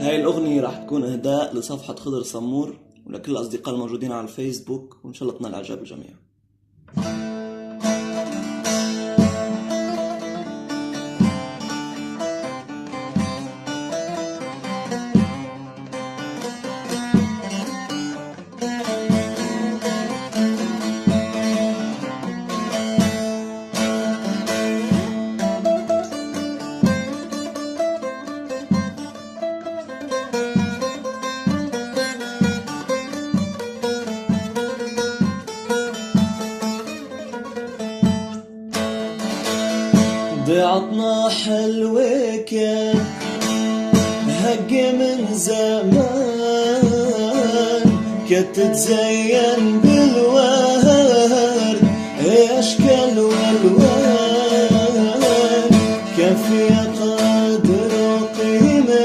هاي الأغنية راح تكون إهداء لصفحة خضر سمور ولكل الأصدقاء الموجودين على الفيسبوك، وإن شاء الله تنال إعجاب الجميع. ضيعتنا حلوة كان هقي من زمان، كانت تتزين بالورد أشكال والوان، كان فيها قدر وقيمة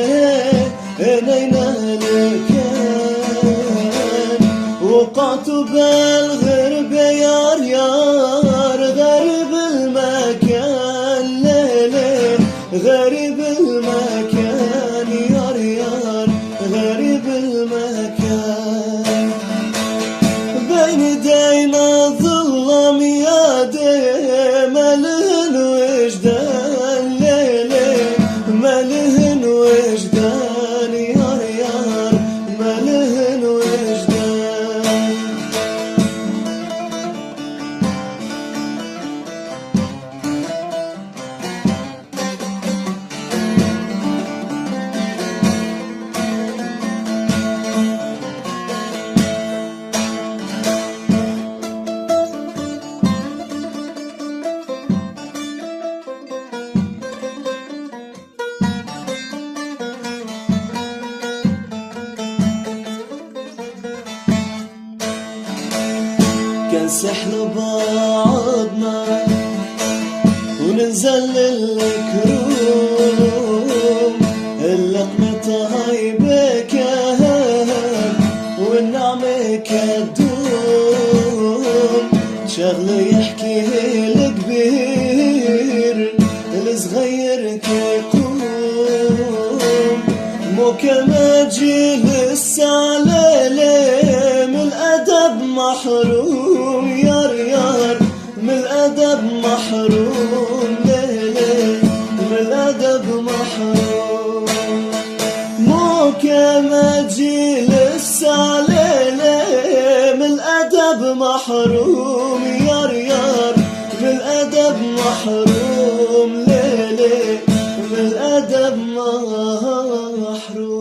نينا لكان، وقعت بالغربة يار يار غريب المكان، غريب المكان يار يار غريب المكان، بين ايدينا ظلام يا دي ملهن وجدان، ليلي ملهن وجدان يار يار ملهن وجدان. كان سحل بعضنا وننزل الكروم، اللقمة هايبة كان والنعمة كدوم، شغله يحكي الكبير الصغير كيقوم، مو كما جلس على من الأدب محروم يار يار من الأدب محروم، ليلي من الأدب محروم، مو كما جلس على من الأدب محروم يار يار من الأدب محروم، ليلي من الأدب محروم.